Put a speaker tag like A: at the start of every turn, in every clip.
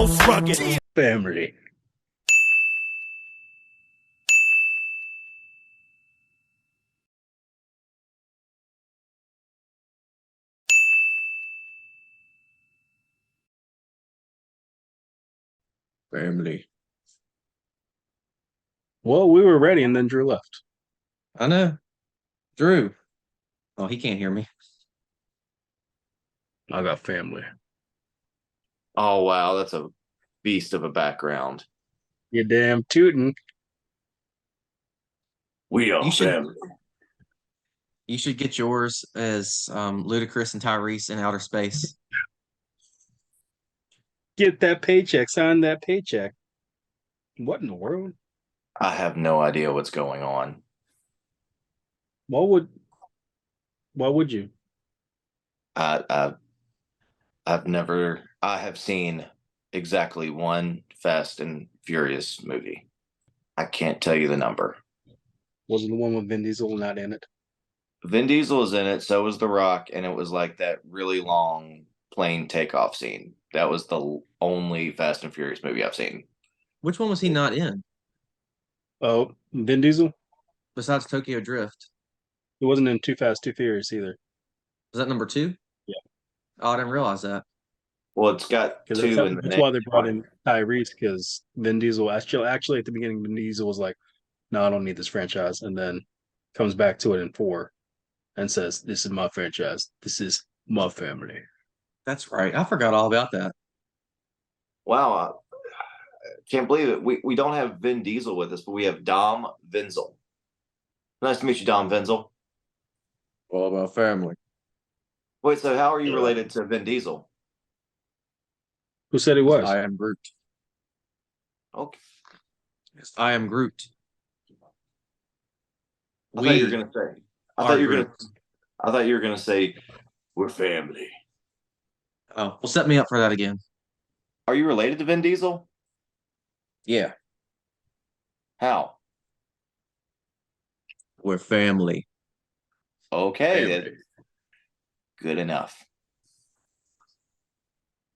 A: most rugged.
B: Family.
C: Family.
B: Well, we were ready, and then Drew left.
C: I know. Drew. Oh, he can't hear me.
B: I got family.
D: Oh, wow. That's a beast of a background.
B: You damn tootin'.
D: We are
C: You should-
D: family.
C: You should get yours as Ludacris and Tyrese in outer space.
B: Get that paycheck. Sign that paycheck. What in the world?
D: I have no idea what's going on.
B: Why would you?
D: I have seen exactly one Fast and Furious movie. I can't tell you the number.
B: Was it the one with Vin Diesel not in it?
D: Vin Diesel is in it, so was The Rock, and it was like that really long plane takeoff scene. That was the only Fast and Furious movie I've seen.
C: Which one was he not in
B: Oh, Vin Diesel?
C: besides Tokyo Drift?
B: It wasn't in Too Fast, Too Furious either.
C: Was that number 2?
B: Yeah.
C: Oh, I didn't realize that.
D: Well, it's got
B: Because
D: two in the
B: that's
D: name.
B: why they brought in Tyrese, because Vin Diesel actually at the beginning, Vin Diesel was like, "No, I don't need this franchise," and then comes back to it in 4 and says, "This is my franchise. This is my family."
C: That's right. I forgot all about that.
D: Wow, I can't believe it. We don't have Vin Diesel with us, but we have Dom Vinzel. Nice to meet you, Dom Vinzel.
C: All about family.
D: Wait, so how are you related to Vin Diesel?
B: Who said he was?
C: I am Groot.
D: Okay.
C: Yes, I am Groot.
D: I thought you were gonna say. I thought you were gonna say we're family.
C: Oh, well, set me up for that again.
D: Are you related to Vin Diesel?
C: Yeah,
D: How?
C: we're family.
D: Okay,
B: Family.
D: good enough.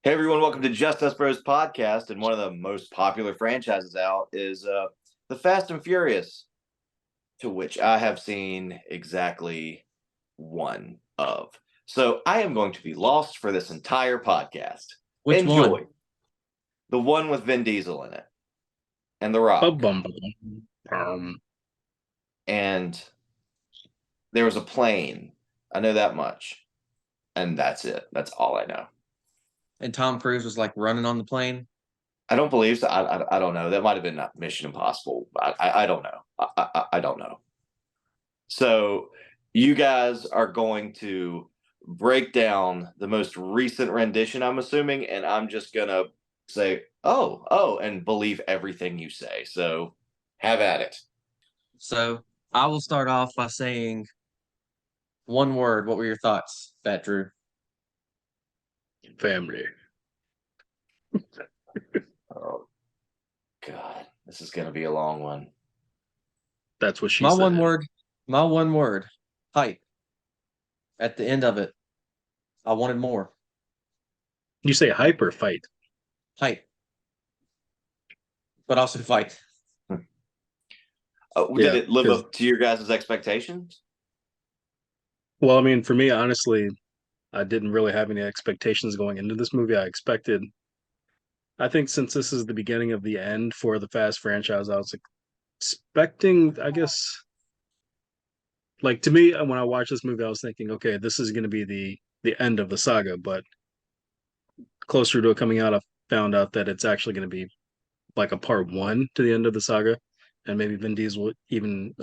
D: Hey everyone, welcome to Just Us Bros podcast. And one of the most popular franchises out is the Fast and Furious, to which I have seen exactly one of. So I am going to be lost for this entire podcast.
C: Which
D: Enjoy.
C: one?
D: The one with Vin Diesel in it and The Rock. And there was a plane. I know that much. And that's it. That's all I know.
C: And Tom Cruise was like running on the plane.
D: I don't believe so. I don't know. That might have been Mission Impossible. I don't know. I don't know. So you guys are going to break down the most recent rendition, I'm assuming, and I'm just gonna say, oh, and believe everything you say. So have at it.
C: So I will start off by saying one word. What were your thoughts, Fat Drew?
B: Family.
D: Oh God, this is gonna be a long one.
B: That's what she
C: My
B: said.
C: one word. My one word. Hype. At the end of it, I wanted more.
B: You say hype or fight?
C: Hype. But also fight.
D: Did
B: Yeah,
D: it live up to your guys' expectations?
B: Well, I mean, for me, honestly, I didn't really have any expectations going into this movie. I think since this is the beginning of the end for the Fast franchise, I was expecting, I guess, like to me, when I watched this movie, I was thinking, okay, this is going to be the end of the saga. But closer to it coming out, I found out that it's actually going to be like a part 1 to the end of the saga, and maybe Vin Diesel even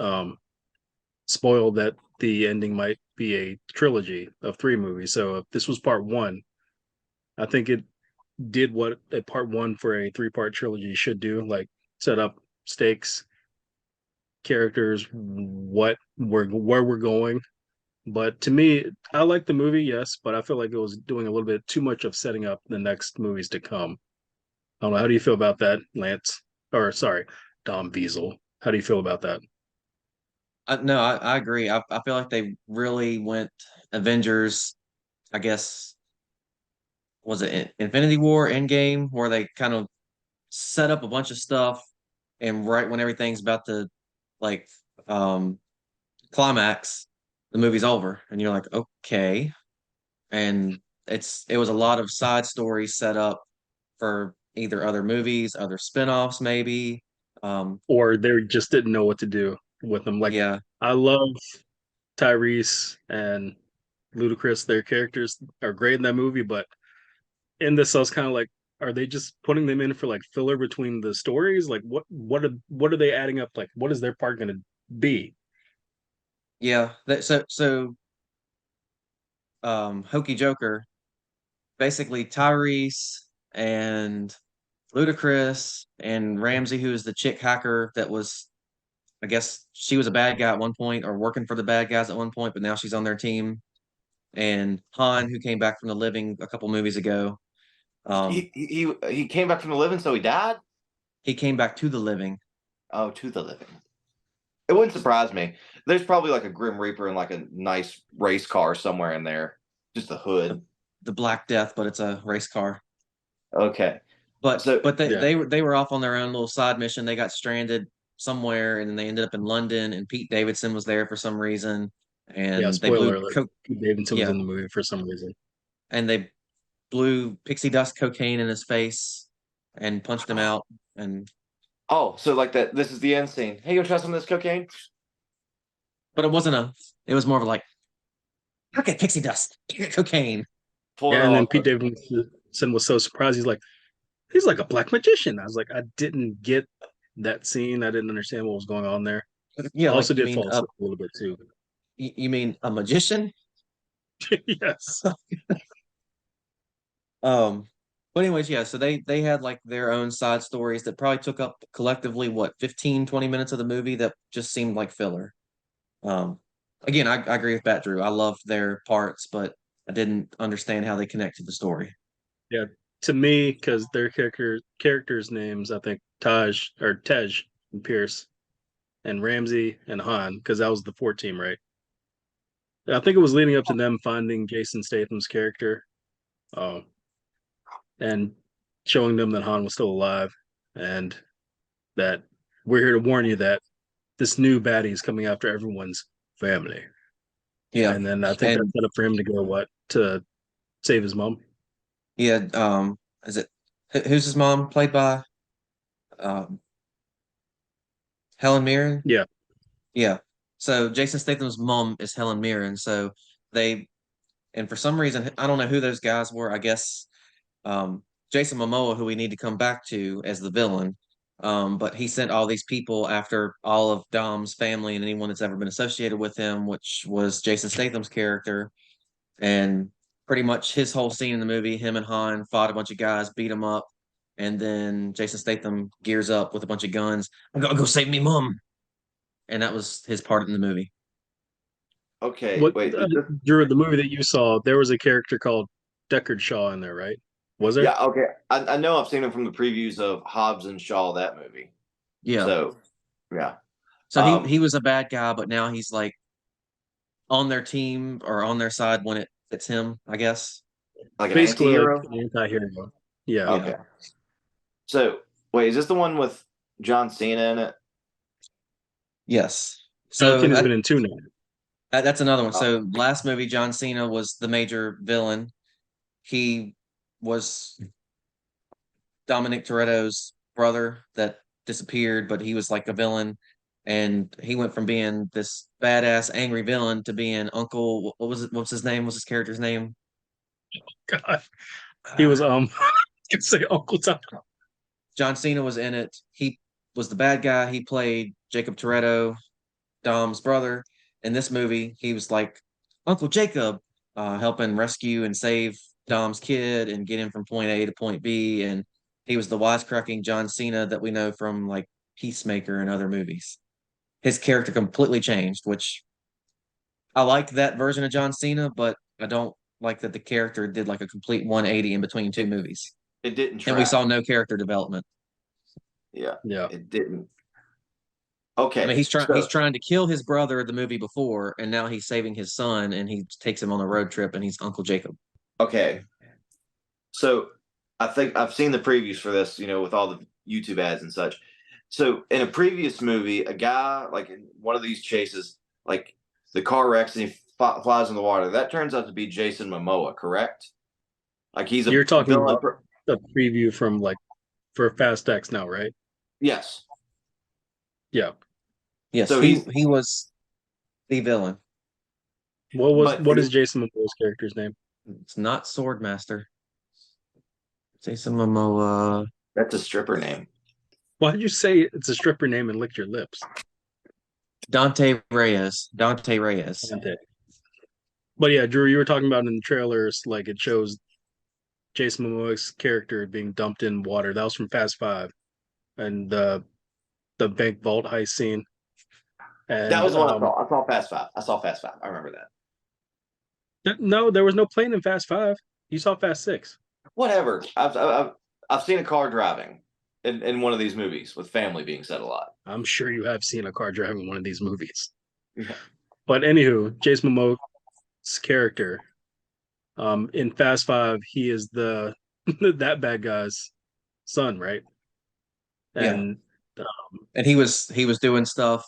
B: spoiled that the ending might be a trilogy of 3 movies. So if this was part 1, I think it did what a part 1 for a 3-part trilogy should do, like set up stakes, characters, where we're going. But to me, I like the movie, yes, but I feel like it was doing a little bit too much of setting up the next movies to come. I don't know. How do you feel about that, Lance? Or sorry, Dom Wiesel. How do you feel about that?
C: No, I agree. I feel like they really went Avengers, I guess, was it Infinity War Endgame, where they kind of set up a bunch of stuff, and right when everything's about to like um climax, the movie's over, and you're like, okay. And it was a lot of side stories set up for either other movies, other spin-offs, maybe.
B: Or they just didn't know what to do with them. Like
C: Yeah,
B: I love Tyrese and Ludacris. Their characters are great in that movie, but in this, I was kind of like, are they just putting them in for like filler between the stories? Like, what are they adding up? Like, what is their part going to be?
C: yeah. Hokie Joker, basically Tyrese and Ludacris and Ramsey, who is the chick hacker that was, I guess she was a bad guy at one point or working for the bad guys at one point, but now she's on their team. And Han, who came back from the living a couple movies ago. Um,
D: He came back from the living, so he died.
C: he came back to the living.
D: Oh, to the living. It wouldn't surprise me. There's probably like a Grim Reaper and like a nice race car somewhere in there. Just the hood.
C: The Black Death, but it's a race car.
D: Okay.
C: But
D: So
C: but they
B: Yeah,
C: they were off on their own little side mission. They got stranded somewhere, and then they ended up in London. And Pete Davidson was there for some reason,
B: yeah.
C: and they
B: Spoiler
C: blew
B: alert: Pete Davidson was
C: yeah,
B: in the movie for some reason.
C: and they blew pixie dust cocaine in his face and punched him out. And
D: oh, so like that this is the end scene. Hey, you try some of this cocaine?
C: but it wasn't a. It was more of like, how get pixie dust? Get cocaine.
D: Pull it
B: Yeah, and then
D: off.
B: Pete Davidson was so surprised. He's like a black magician. I was like, I didn't get that scene. I didn't understand what was going on there.
C: Yeah,
B: I
C: like
B: also did fall asleep a little bit too.
C: you mean a magician?
B: Yes.
C: Um, but anyways, yeah, so they had like their own side stories that probably took up collectively what 15, 20 minutes of the movie that just seemed like filler. Um, again, I agree with Bat Drew. I loved their parts, but I didn't understand how they connected the story.
B: Yeah. To me, because their characters' names, I think Tej and Pierce and Ramsey and Han, because that was the 4 team, right? I think it was leading up to them finding Jason Statham's character, um, and showing them that Han was still alive, and that we're here to warn you that this new baddie is coming after everyone's family.
C: Yeah.
B: And then I think that
C: And
B: set up for him to go what to save his mom.
C: yeah, is it who's his mom played by um Helen Mirren?
B: Yeah,
C: Yeah. So Jason Statham's mom is Helen Mirren. So they and for some reason I don't know who those guys were. I guess Jason Momoa, who we need to come back to as the villain. But he sent all these people after all of Dom's family and anyone that's ever been associated with him, which was Jason Statham's character. And pretty much his whole scene in the movie, him and Han fought a bunch of guys, beat him up, and then Jason Statham gears up with a bunch of guns. I'm gonna go save me mom, and that was his part in the movie.
D: Okay,
B: what
D: wait. Is this,
B: Drew, the movie that you saw, there was a character called Deckard Shaw in there, right? Was there?
D: yeah, okay. I know I've seen him from the previews of Hobbs and Shaw, that movie.
C: Yeah.
D: So yeah.
C: So he
D: Um,
C: he was a bad guy, but now he's like on their team or on their side when it fits him, I guess.
D: like an
B: Basically like
D: anti-hero.
B: an anti-hero. Yeah.
C: Yeah.
D: Okay. So wait, is this the one with John Cena in it?
C: Yes.
B: John
C: So
B: Cena's been in 2 now.
C: that's another one.
D: Oh,
C: So last movie, John Cena was the major villain. He was Dominic Toretto's brother that disappeared, but he was like a villain. And he went from being this badass, angry villain to being Uncle. What was it? What was his name? What's his character's name?
B: God. He was I could say Uncle Tom.
C: John Cena was in it. He was the bad guy. He played Jacob Toretto, Dom's brother. In this movie, he was like Uncle Jacob, helping rescue and save Dom's kid and get him from point A to point B. And he was the wisecracking John Cena that we know from like Peacemaker and other movies. His character completely changed, which I like that version of John Cena, but I don't like that the character did like a complete 180 in between two movies.
D: it didn't
C: And we
D: track.
C: saw no character development.
D: Yeah,
B: Yeah.
D: it didn't.
C: I mean,
D: Okay,
C: he's
D: so
C: trying to kill his brother the movie before, and now he's saving his son, and he takes him on a road trip, and he's Uncle Jacob.
D: okay, So I think I've seen the previews for this, with all the YouTube ads and such. So in a previous movie, a guy like in one of these chases, like the car wrecks and he flies in the water. That turns out to be Jason Momoa, correct? Like he's a
B: You're talking
D: villain.
B: about the preview from like for Fast X now, right?
D: Yes.
B: Yeah.
C: Yes,
D: So
C: he was the villain.
D: but
B: What is Jason Momoa's character's name?
C: It's not Swordmaster. Jason Momoa.
D: that's a stripper name.
B: Why did you say it's a stripper name and licked your lips?
C: Dante Reyes. Dante Reyes.
B: Okay. But yeah, Drew, you were talking about in the trailers, like it shows Jason Momoa's character being dumped in water. That was from Fast Five, and the bank vault heist scene.
D: That
B: And
D: was the one I saw. I saw Fast Five. I saw Fast Five. I remember that.
B: no, there was no plane in Fast Five. You saw Fast Six.
D: Whatever. I've seen a car driving in one of these movies with family being said a lot.
B: I'm sure you have seen a car driving one of these movies.
D: Yeah.
B: But anywho, Jason Momoa's character, in Fast Five, he is the that bad guy's son, right?
C: Yeah.
B: And
C: And he was doing stuff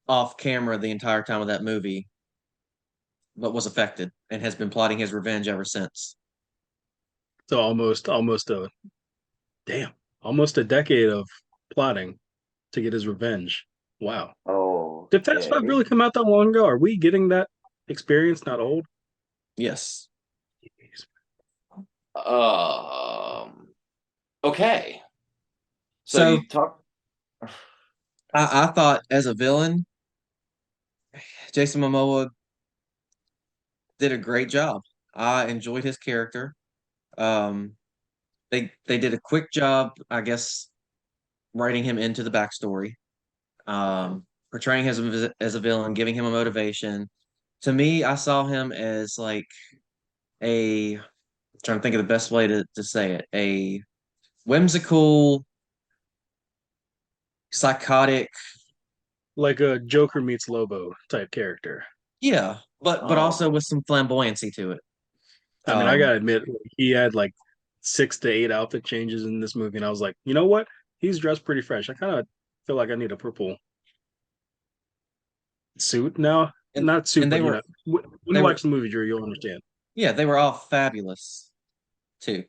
C: off camera the entire time of that movie, but was affected and has been plotting his revenge ever since.
B: so almost a decade of plotting to get his revenge. Wow.
D: Oh,
B: Did Fast Five really come out that long ago? Are we getting that experience not old?
C: Yes.
D: Okay. So
C: So
D: you talk.
C: I thought as a villain, Jason Momoa did a great job. I enjoyed his character. Um, they did a quick job, I guess, writing him into the backstory, portraying him as a villain, giving him a motivation. To me, I saw him as like a trying to think of the best way to say it, a whimsical, psychotic,
B: Like a Joker meets Lobo type character.
C: yeah, but also
D: Oh,
C: with some flamboyancy to it.
B: I mean, I
C: Um,
B: gotta admit, he had like 6 to 8 outfit changes in this movie, and I was like, you know what? He's dressed pretty fresh. I kind of feel like I need a purple suit now.
C: and
B: Not suit,
C: and
B: but when
C: they
B: you
C: were
B: watch the movie, Drew, you'll understand.
C: yeah, they were all fabulous too.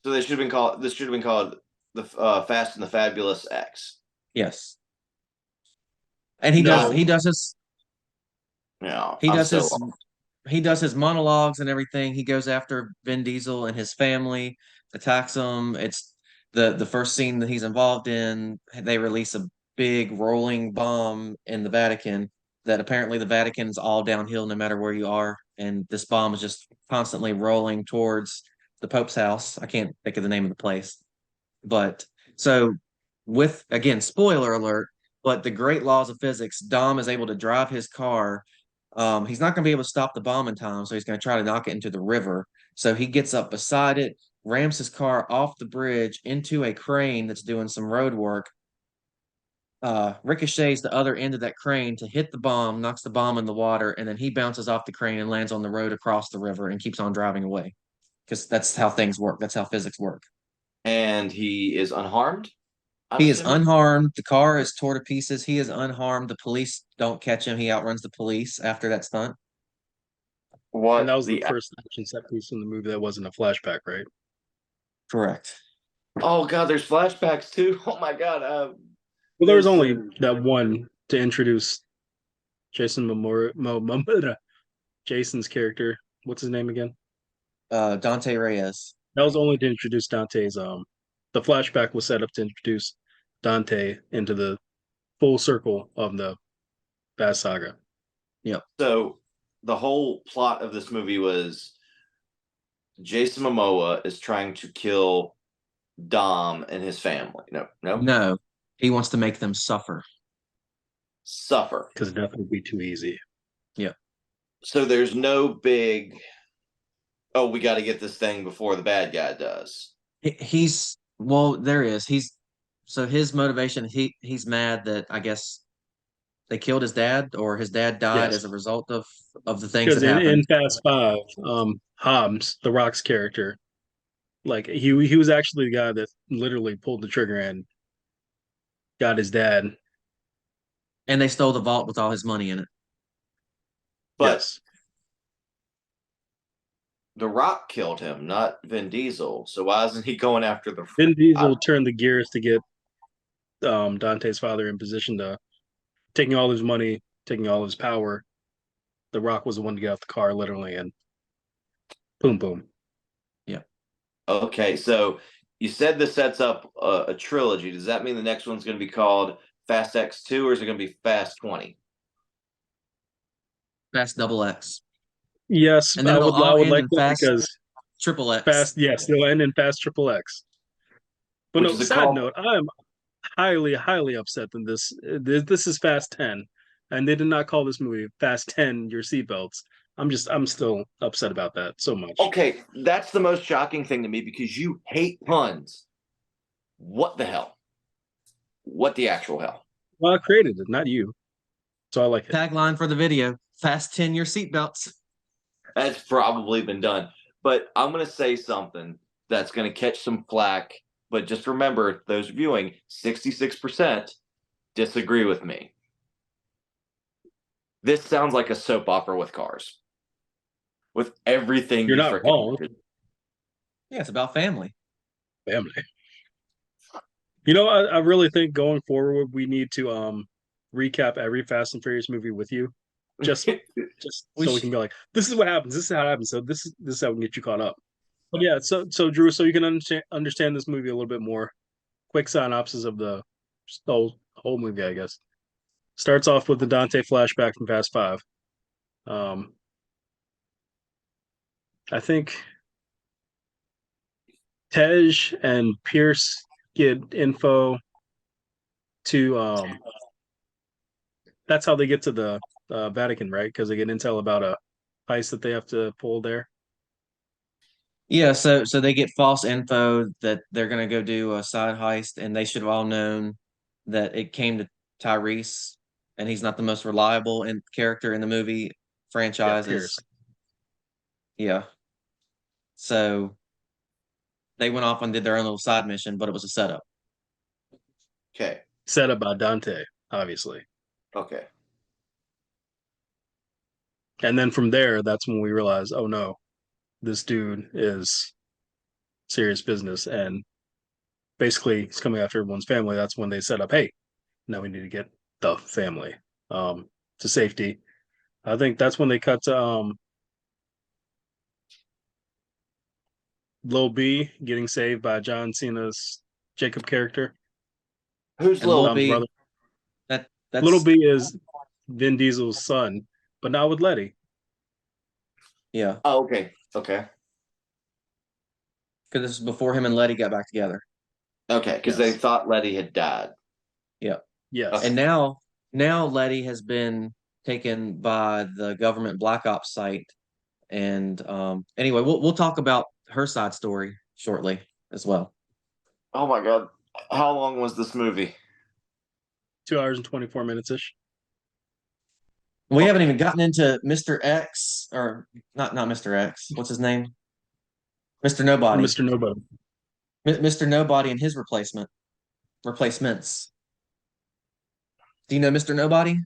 D: so they should have been called. This should have been called the Fast and the Fabulous X.
C: Yes. And
B: No,
D: Yeah,
C: he
D: I'm
C: does
D: so
C: his he does his monologues and everything. He goes after Vin Diesel and his family, attacks them. It's the first scene that he's involved in. They release a big rolling bomb in the Vatican that apparently the Vatican is all downhill no matter where you are, and this bomb is just constantly rolling towards the Pope's house. I can't think of the name of the place, but so with again spoiler alert, but the great laws of physics, Dom is able to drive his car. He's not going to be able to stop the bomb in time, so he's going to try to knock it into the river. So he gets up beside it, rams his car off the bridge into a crane that's doing some road work. Ricochets the other end of that crane to hit the bomb, knocks the bomb in the water, and then he bounces off the crane and lands on the road across the river and keeps on driving away. Because that's how things work. That's how physics work.
D: and he is unharmed. I'm
C: He is
D: assuming.
C: unharmed. The car is tore to pieces. He is unharmed. The police don't catch him. He outruns the police after that stunt.
B: and that
D: What
B: was the
D: the?
B: first action set piece in the movie that wasn't a flashback, right?
C: Correct.
D: Oh God, there's flashbacks too. Oh my God.
B: Well, there was
D: This
B: only that one to introduce Jason Jason's character. What's his name again?
C: Dante Reyes.
B: That was only to introduce Dante's. The flashback was set up to introduce Dante into the full circle of the Fast Saga.
C: Yep.
D: so the whole plot of this movie was Jason Momoa is trying to kill Dom and his family. No, no,
C: No, he wants to make them suffer.
D: suffer.
B: Because death would be too easy.
C: Yep.
D: So there's no big. Oh, we got to get this thing before the bad guy does.
C: He's well, there is. So his motivation, he's mad that I guess they killed his dad or his dad died
B: Yes.
C: as a result of the things
B: Because
C: that happened.
B: in Fast Five, Hobbs, The Rock's character, Like he was actually the guy that literally pulled the trigger and got his dad.
C: And they stole the vault with all his money in it.
D: But
B: Yes.
D: The Rock killed him, not Vin Diesel. So why isn't he going after the?
B: Vin
D: I,
B: Diesel turned the gears to get Dante's father in position to taking all his money, taking all his power. The Rock was the one to get out the car, literally, and boom, boom.
C: Yeah.
D: okay, so you said this sets up a trilogy. Does that mean the next one's going to be called Fast X 2, or is it going to be Fast 20?
C: Fast double X.
B: Yes,
C: And then it'll
B: I
C: all
B: would
C: end
B: like
C: in
B: that
C: Fast
B: because
C: Triple X.
B: Fast, yes, they'll end in Fast Triple X. But
D: Which
B: no,
D: is a
B: side
D: call.
B: note, I'm highly upset that this is Fast 10, and they did not call this movie Fast 10. Your seatbelts. I'm still upset about that so much.
D: Okay, that's the most shocking thing to me because you hate puns. What the hell? What the actual hell?
B: Well, I created it, not you, so I like it.
C: Tagline for the video: Fast 10 your seatbelts.
D: That's probably been done. But I'm going to say something that's going to catch some flack. But just remember, those viewing, 66% disagree with me. This sounds like a soap opera with cars, with everything
B: You're
D: you
B: not
D: freaking
B: wrong,
D: mentioned.
C: Yeah, it's about family.
B: family. I really think going forward we need to recap every Fast and Furious movie with you, just just
C: We
B: so we
C: sh-
B: can be like, this is what happens, this is how it happens. So this is how we can get you caught up. But yeah, so Drew, so you can understand this movie a little bit more. Quick synopsis of the whole movie, I guess. Starts off with the Dante flashback from Fast Five. Um, I think Tej and Pierce get info to that's how they get to the Vatican, right? Because they get intel about a heist that they have to pull there.
C: yeah, so they get false info that they're gonna go do a side heist, and they should have all known that it came to Tyrese, and he's not the most reliable character in the movie
B: Yeah,
C: franchises.
B: Pierce
C: Yeah. So they went off and did their own little side mission, but it was a setup.
D: Okay.
B: set up by Dante, obviously,
D: Okay.
B: and then from there, that's when we realize, oh no, this dude is serious business, and basically he's coming after everyone's family. That's when they set up, hey, now we need to get the family to safety. I think that's when they cut to Lil B getting saved by John Cena's Jacob character
D: Who's
C: And
B: and
C: Lil
D: Lil?
C: B,
B: brother.
C: that
B: Little
C: that's
B: B is Vin Diesel's son, but not with Letty.
C: yeah,
D: Oh, okay. Okay.
C: because this is before him and Letty got back together.
D: Okay. Because they
B: Yes,
D: thought Letty had died.
C: Yeah.
D: Okay.
B: yes.
C: And now Letty has been taken by the government Black Ops site. And anyway, we'll talk about her side story shortly as well.
D: Oh my God. How long was this movie?
B: 2 hours and 24 minutes ish.
C: We haven't
D: Okay.
C: even gotten into Mr. X, or not Mr. X. What's his name? Mr. Nobody.
B: Mr. Nobody.
C: Mr. Nobody and his replacements. Do you know Mr. Nobody?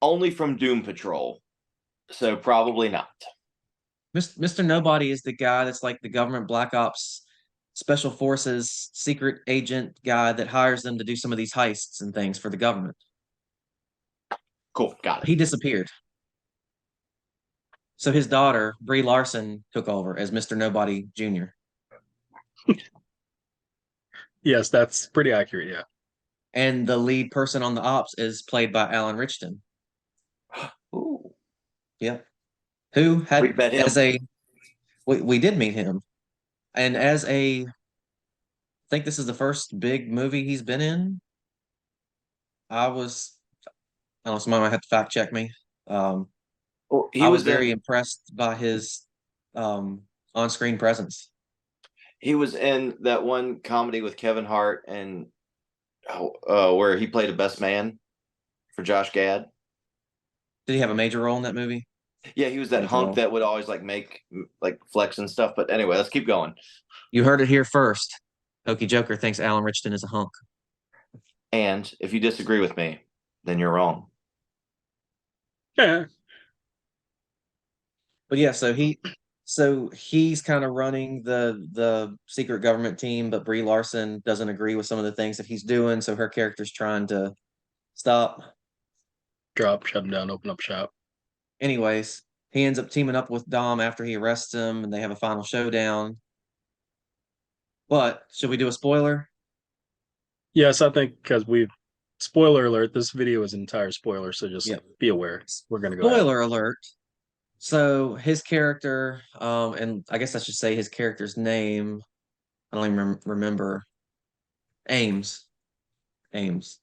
D: Only from Doom Patrol. So probably not.
C: Mr. Nobody is the guy that's like the government Black Ops special forces secret agent guy that hires them to do some of these heists and things for the government.
D: Cool. Got it.
C: He disappeared. So his daughter, Brie Larson, took over as Mr. Nobody Jr.
B: Yes, that's pretty accurate. Yeah.
C: And the lead person on the ops is played by Alan Richton.
D: Ooh.
C: Yeah. Who
D: We
C: had
D: met him.
C: we did meet him. And I think this is the first big movie he's been in. I was I don't know, somebody might have to fact check me. Um,
D: Well, he
C: I was
D: was
C: very
D: in
C: impressed by his on-screen presence.
D: he was in that one comedy with Kevin Hart and where he played a best man for Josh Gad.
C: Did he have a major role in that movie?
D: Yeah, he was that
C: Make it
D: hunk
C: all.
D: that would always like make like flex and stuff. But anyway, let's keep going.
C: You heard it here first. Hokie Joker thinks Alan Richardson is a hunk.
D: And if you disagree with me, then you're wrong.
B: Yeah,
C: But yeah, so he's kind of running the secret government team, but Brie Larson doesn't agree with some of the things that he's doing, so her character's trying to stop.
B: drop, shut him down, open up shop.
C: Anyways, he ends up teaming up with Dom after he arrests him, and they have a final showdown. But should we do a spoiler?
B: Yes, I think because we spoiler alert, this video is an entire spoiler, so just
C: Yep.
B: be aware. We're gonna go ahead.
C: Spoiler alert. So his character, and I guess I should say his character's name. I don't even remember. Ames. Ames.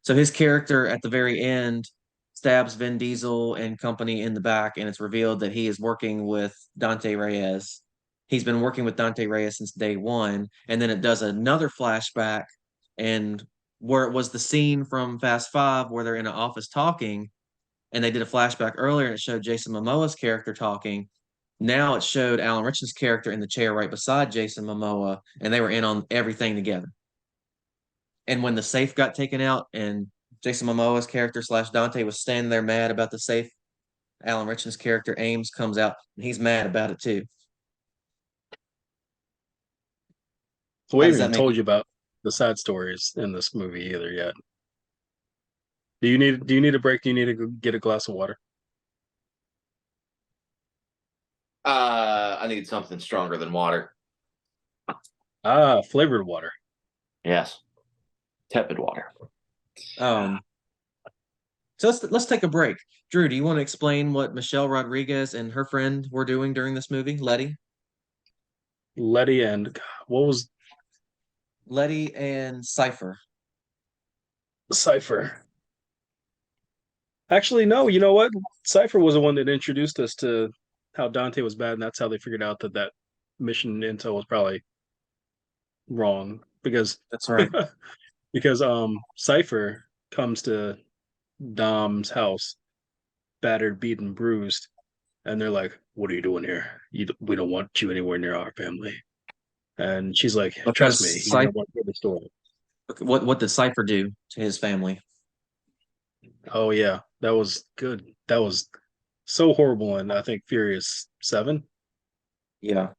C: So his character at the very end stabs Vin Diesel and company in the back, and it's revealed that he is working with Dante Reyes. He's been working with Dante Reyes since day one, and then it does another flashback, and where it was the scene from Fast Five where they're in an office talking, and they did a flashback earlier and it showed Jason Momoa's character talking. Now it showed Alan Richardson's character in the chair right beside Jason Momoa, and they were in on everything together. And when the safe got taken out and Jason Momoa's character slash Dante was standing there mad about the safe, Alan Richardson's character Ames comes out and he's mad about it too.
B: So
C: How
B: we
C: does
B: haven't
C: that
B: even
C: make you?
B: told you about the side stories in this movie either yet. Do you need a break? Do you need to go get a glass of water?
D: I need something stronger than water.
B: Ah, flavored water.
D: Yes, tepid water.
C: Um, so let's take a break. Drew, do you want to explain what Michelle Rodriguez and her friend were doing during this movie, Letty?
B: Letty and what was
C: Letty and Cypher.
B: Cipher? Actually, no. You know what? Cipher was the one that introduced us to how Dante was bad, and that's how they figured out that that mission intel was probably wrong because
C: That's right.
B: because Cipher comes to Dom's house, battered, beaten, bruised, and they're like, "What are you doing here? We don't want you anywhere near our family." And she's like, "Trust me,
C: Because
B: you know what the story."
C: what did Cypher do to his family?
B: Oh yeah, that was good. That was so horrible, and I think Furious 7.
C: Yeah.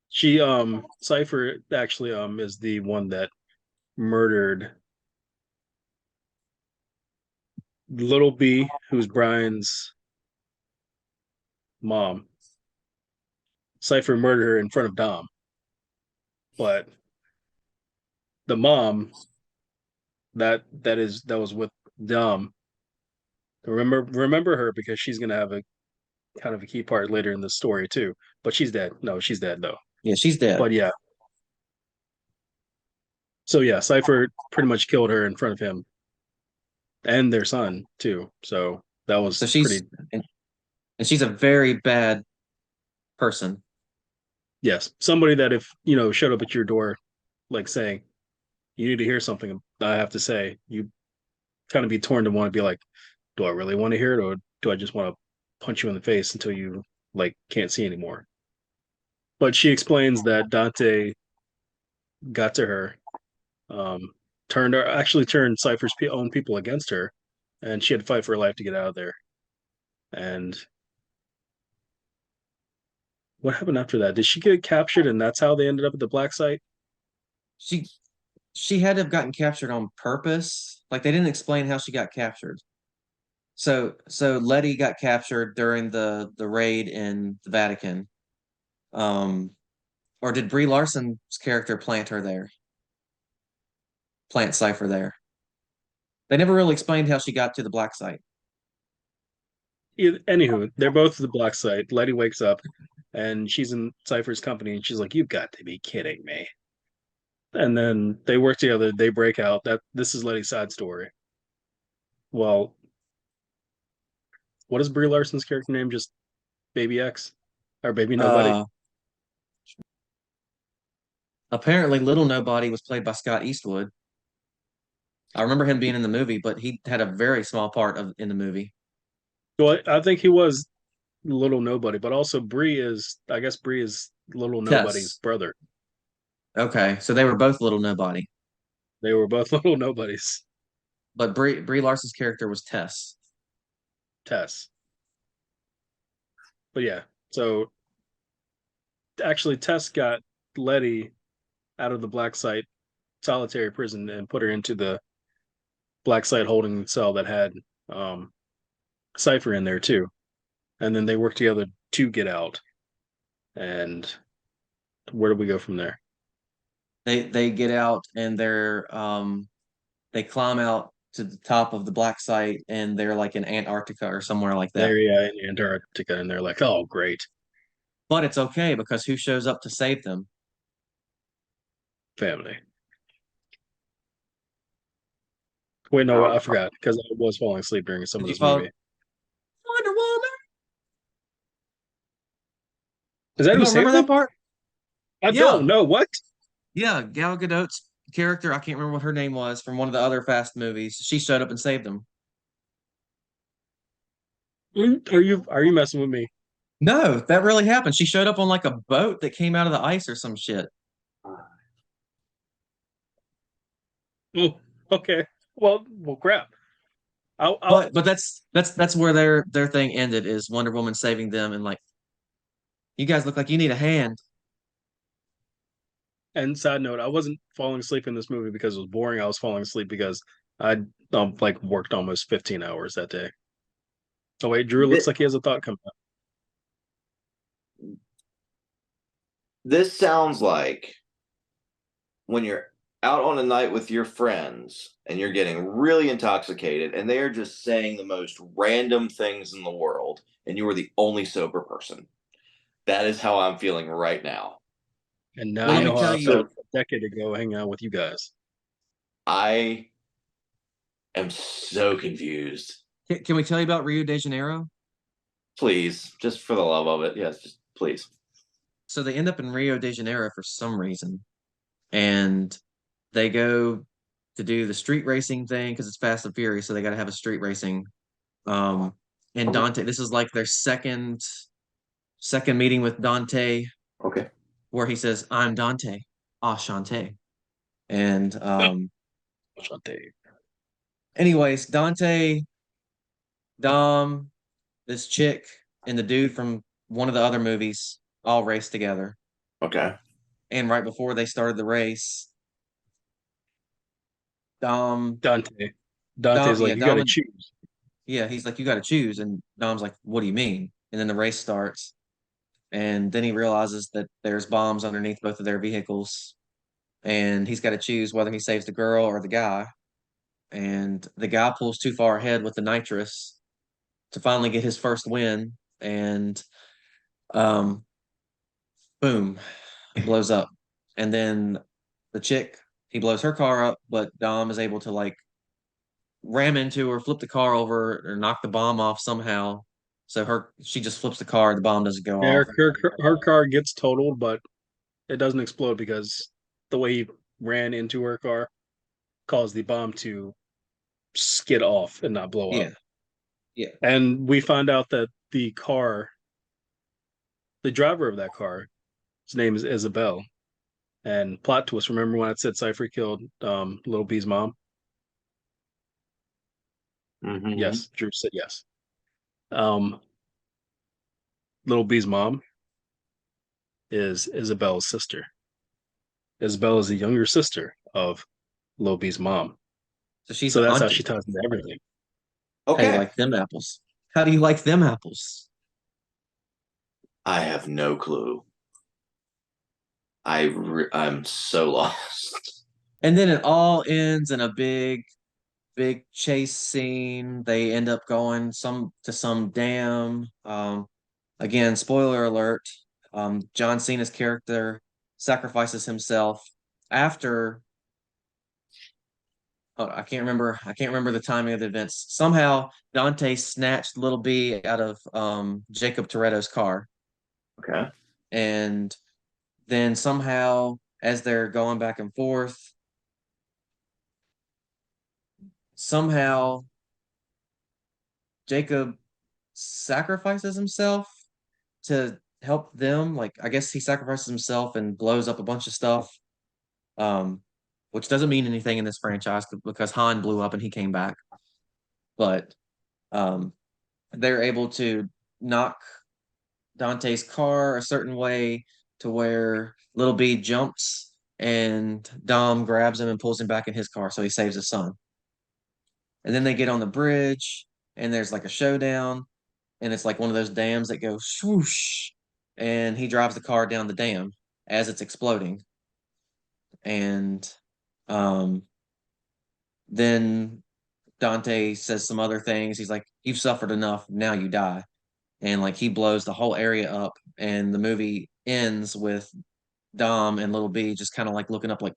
B: She Cipher actually is the one that murdered Little B, who's Brian's mom. Cipher murdered her in front of Dom, but the mom that was with Dom. Remember her because she's gonna have a kind of a key part later in the story too. But she's dead. No, she's dead though.
C: Yeah, she's dead.
B: But yeah, so yeah, Cipher pretty much killed her in front of him and their son too. So that
C: So
B: was
C: she's
B: pretty.
C: and, and she's a very bad person.
B: Yes, somebody that if showed up at your door, like saying you need to hear something I have to say, you kind of be torn to want to be like, do I really want to hear it, or do I just want to punch you in the face until you like can't see anymore? But she explains that Dante got to her, um, turned Cypher's own people against her, and she had to fight for her life to get out of there. And what happened after that? Did she get captured, and that's how they ended up at the black site?
C: She she had to have gotten captured on purpose. Like they didn't explain how she got captured. So Letty got captured during the raid in the Vatican. Um, or did Brie Larson's character plant her there? Plant Cypher there. They never really explained how she got to the black site.
B: Anywho, they're both at the black site. Letty wakes up, and she's in Cypher's company, and she's like, "You've got to be kidding me!" And then they work together. They break out. That this is Letty's side story. Well, what is Brie Larson's character name? Just Baby X or Baby Nobody?
C: Uh, Apparently Little Nobody was played by Scott Eastwood. I remember him being in the movie, but he had a very small part in the movie.
B: Well, I think he was. little nobody, but also Bree is, I guess Bree is little nobody's
C: Tess.
B: brother.
C: Okay, so they were both little nobody,
B: They were both little nobodies.
C: but Brie Larson's character was Tess.
B: Tess. But yeah, so actually Tess got Letty out of the black site solitary prison and put her into the black site holding cell that had um Cypher in there too. And then they worked together to get out. And where do we go from there?
C: They get out and they climb out to the top of the black site and they're like in Antarctica or somewhere like that.
B: There, yeah, in Antarctica, and they're like, "Oh, great,
C: But it's okay because who shows up to save them?
B: family." Wait, no, I forgot because I was falling asleep during some
C: Did
B: of
C: you
B: this
C: follow
B: movie.
C: Wonder Woman?
B: Is that
C: You
B: who
C: don't remember
B: saved
C: that
B: them?
C: part?
B: I don't
C: Yeah,
B: know. What?
C: yeah. Gal Gadot's character, I can't remember what her name was from one of the other Fast movies. She showed up and saved them.
B: Are you messing with me?
C: No, that really happened. She showed up on like a boat that came out of the ice or some shit.
B: Oh, okay. Well, crap. I'll.
C: But that's where their thing ended is Wonder Woman saving them and like you guys look like you need a hand.
B: And side note, I wasn't falling asleep in this movie because it was boring. I was falling asleep because I like worked almost 15 hours that day. Oh wait, Drew looks like he has a thought coming up.
D: This sounds like when you're out on a night with your friends and you're getting really intoxicated and they are just saying the most random things in the world and you are the only sober person. That is how I'm feeling right now.
B: And now
C: Well,
B: you
C: let me
B: know how
C: tell
B: I
C: you,
B: felt a decade ago hanging out with you guys.
D: I am so confused.
C: can we tell you about Rio de Janeiro?
D: Please, just for the love of it. Yes, just please.
C: So they end up in Rio de Janeiro for some reason, and they go to do the street racing thing because it's Fast and Furious, so they got to have a street racing. Um, and Dante, this is like their second meeting with Dante,
D: Okay.
C: where he says, "I'm Dante, Ashante," and anyways, Dante, Dom, this chick, and the dude from one of the other movies all race together.
D: Okay.
C: And right before they started the race, Dom,
B: Dante. Dante's
C: Yeah,
B: like, you got
C: Dom,
B: to choose.
C: yeah, he's like, you got to choose. And Dom's like, what do you mean? And then the race starts. And then he realizes that there's bombs underneath both of their vehicles. And he's got to choose whether he saves the girl or the guy. And the guy pulls too far ahead with the nitrous to finally get his first win. And um, boom, blows up. And then the chick, he blows her car up, but Dom is able to like ram into her, flip the car over, or knock the bomb off somehow. So she just flips the car, the bomb doesn't go
B: Yeah,
C: off.
B: her car gets totaled, but it doesn't explode because the way he ran into her car caused the bomb to skid off and not blow up.
C: Yeah, yeah.
B: And we find out that the driver of that car, his name is Isabel. And plot twist, remember when I said Cypher killed Little B's mom?
D: Mm-hmm.
B: Yes, Drew said yes. Um, Little B's mom is Isabel's sister. Isabel is the younger sister of Little B's mom.
C: So she's
B: So
C: the
B: that's how she
C: auntie.
B: ties into everything.
C: How you
D: Okay.
C: like them apples? How do you like them apples?
D: I have no clue. I'm so lost.
C: And then it all ends in a big chase scene. They end up going some dam. Again, spoiler alert. John Cena's character sacrifices himself after I can't remember the timing of the events. Somehow Dante snatched Little B out of Jacob Toretto's car.
D: Okay.
C: And then somehow as they're going back and forth, somehow Jacob sacrifices himself to help them. Like, I guess he sacrifices himself and blows up a bunch of stuff. Um, which doesn't mean anything in this franchise because Han blew up and he came back. But um, they're able to knock Dante's car a certain way to where Little B jumps and Dom grabs him and pulls him back in his car, so he saves his son. And then they get on the bridge and there's like a showdown, and it's like one of those dams that go swoosh, and he drives the car down the dam as it's exploding. And um, then Dante says some other things. He's like, "You've suffered enough. Now you die." And like he blows the whole area up, and the movie ends with Dom and Little B just kind of like looking up, like,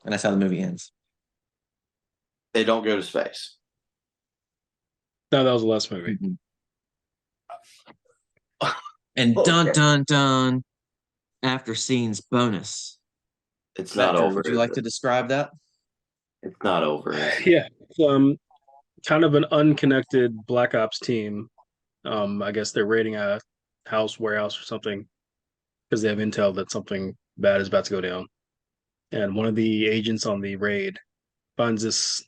C: and that's how the movie ends.
D: They don't go to space.
B: No, that was the last movie.
C: Mhm. And dun dun dun, after scenes bonus.
D: It's not
C: Vector,
D: over.
C: would you
D: is
C: like
D: it?
C: to describe that?
D: It's not over. Is it?
B: Yeah, kind of an unconnected Black Ops team. I guess they're raiding a house, warehouse, or something because they have intel that something bad is about to go down. And one of the agents on the raid finds this,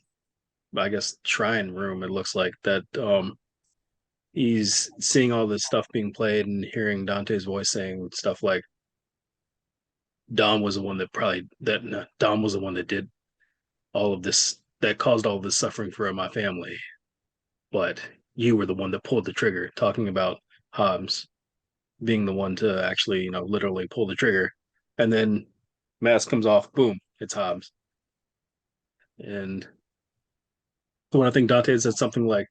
B: I guess, shrine room. It looks like that. He's seeing all this stuff being played and hearing Dante's voice saying stuff like, "Dom was the one that probably that no, Dom was the one that did all of this, that caused all of this suffering for my family, but you were the one that pulled the trigger." Talking about Hobbs being the one to actually, literally pull the trigger, and then mask comes off, boom, it's Hobbs. And so when I think Dante said something like,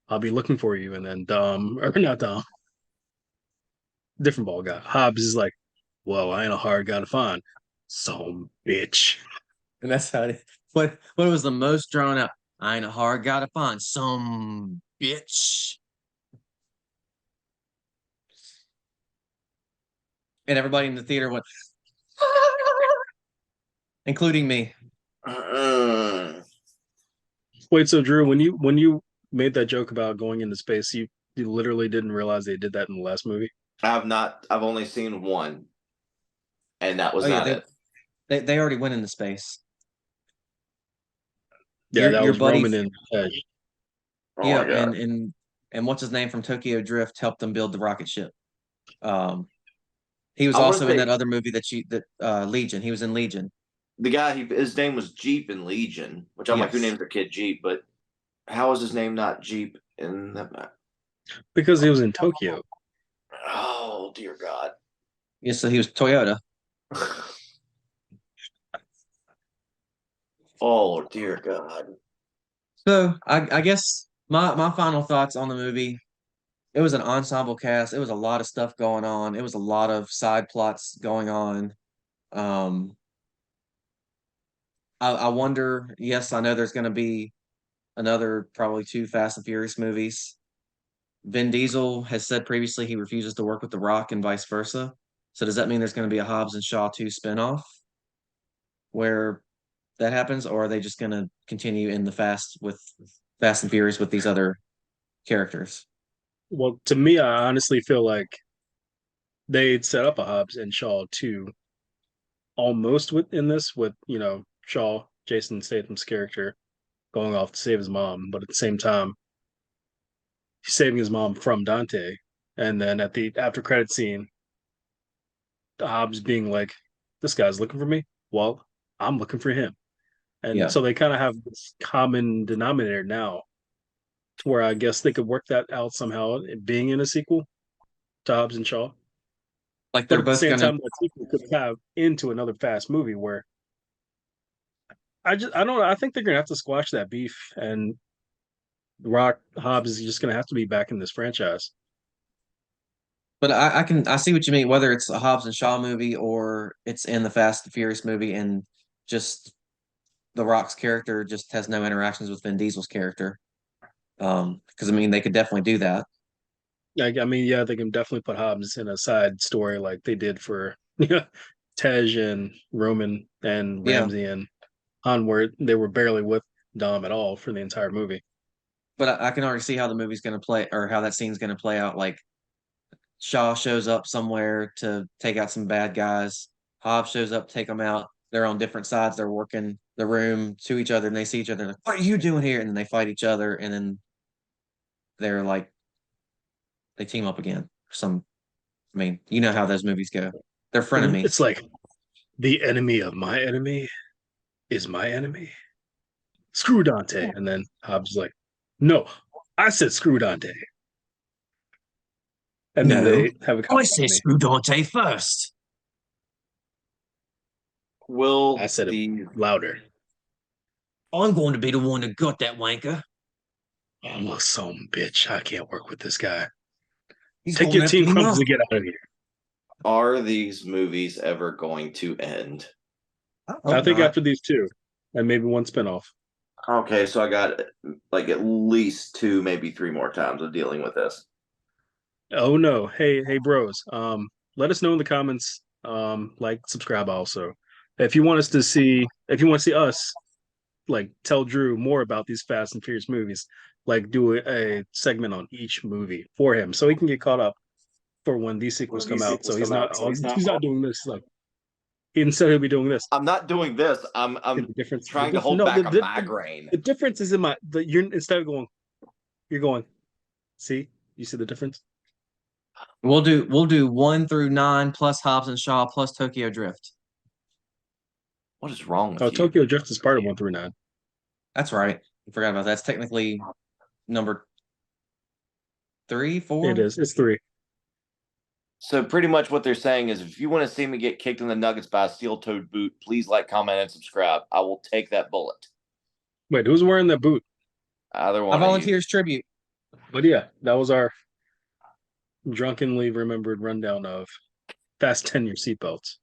B: "I'll be looking for you," and then Dom, or not Dom, different ball guy, Hobbs is like, "Well, I ain't a hard guy to find, some bitch."
C: And that's how it. What was the most drawn out? I ain't a hard guy to find. Some bitch. And everybody in the theater went, including me.
B: Wait, so Drew, when you made that joke about going into space, you literally didn't realize they did that in the last movie?
D: I've not. I've only seen one, and that was
C: Oh yeah,
D: not it.
C: they already went into space.
B: Yeah, that
C: Your
B: was
C: buddy,
B: Roman and Edge.
D: Oh
C: yeah,
D: my god!
C: and what's his name from Tokyo Drift helped them build the rocket ship. Um, he was
D: I want to
C: also in
D: say
C: that other movie that Legion. He was in Legion.
D: the guy. His name was Jeep in Legion, which I'm like, who
C: Yes.
D: names their kid Jeep? But how is his name not Jeep in the?
B: Because he was in Tokyo.
D: Oh dear God!
C: Yes, so he was Toyota.
D: Oh dear God!
C: So I guess my final thoughts on the movie. It was an ensemble cast. It was a lot of stuff going on. It was a lot of side plots going on. Um, I wonder. Yes, I know there's going to be another probably two Fast and Furious movies. Vin Diesel has said previously he refuses to work with The Rock and vice versa. So does that mean there's going to be a Hobbs and Shaw 2 spinoff where that happens, or are they just going to continue in the Fast and Furious with these other characters?
B: Well, to me, I honestly feel like they'd set up a Hobbs and Shaw too, almost within this, with Shaw, Jason Statham's character, going off to save his mom, but at the same time, he's saving his mom from Dante. And then at the after credit scene, Hobbs being like, "This guy's looking for me. Well, I'm looking for him." And
C: Yeah.
B: so they kind of have this common denominator now, to where I guess they could work that out somehow, being in a sequel to Hobbs and Shaw.
C: Like
B: But
C: they're
B: at the
C: both
B: same
C: going to,
B: time, that sequel could have into another Fast movie where I don't know. I think they're gonna have to squash that beef, and Rock Hobbs is just gonna have to be back in this franchise.
C: but I see what you mean, whether it's a Hobbs and Shaw movie or it's in the Fast and Furious movie and just The Rock's character just has no interactions with Vin Diesel's character. Because I mean, they could definitely do that.
B: Like, I mean, yeah, they can definitely put Hobbs in a side story like they did for Tej and Roman and
C: Yeah.
B: Ramsey and Han, where they were barely with Dom at all for the entire movie.
C: but I can already see how the movie's going to play or how that scene's going to play out. Like Shaw shows up somewhere to take out some bad guys. Hobbs shows up, take them out. They're on different sides. They're working the room to each other, and they see each other. Like, what are you doing here? And then they fight each other, and then they're like, they team up again. I mean, you know how those movies go. They're frenemies.
B: It's like the enemy of my enemy is my enemy. Screw Dante. And then Hobbs is like, no, I said screw Dante. And then they have a
A: I said
B: conversation.
A: screw Dante first.
D: Will
B: I said
D: the
B: it louder.
A: I'm going to be the one that got that wanker.
B: Oh, some bitch. I can't work with this guy.
A: He's
B: Take
A: going
B: your
A: after
B: team
A: me
B: crumbs
A: now.
B: and get out of here.
D: are these movies ever going to end?
B: I think after these two, and maybe one spinoff.
D: Okay, so I got like at least 2, maybe 3 more times of dealing with this.
B: Oh no. Hey bros. Let us know in the comments. Like, subscribe also. If you want to see us like tell Drew more about these Fast and Furious movies, like do a segment on each movie for him so he can get caught up for when these sequels come out. So he's not doing this like instead he'll be doing this.
D: I'm not doing this. I'm
B: The difference
D: trying
B: the
D: to hold
B: no,
D: back
B: the-
D: a migraine.
B: The difference is you're instead of going, you're going, see? You see the difference?
C: We'll do 1 through 9 plus Hobbs and Shaw plus Tokyo Drift.
D: What is wrong with
B: Oh,
D: you?
B: Tokyo Drift is part of 1 through 9.
C: That's right. I forgot about that. That's technically number 3, 4.
B: It is. It's 3.
D: So pretty much what they're saying is if you want to see me get kicked in the nuggets by a steel-toed boot, please like, comment, and subscribe. I will take that bullet.
B: Wait, who's wearing that boot?
D: Either
C: A
D: one of you.
C: volunteer's tribute.
B: But yeah, that was our drunkenly remembered rundown of Fast 10 Your Seatbelts.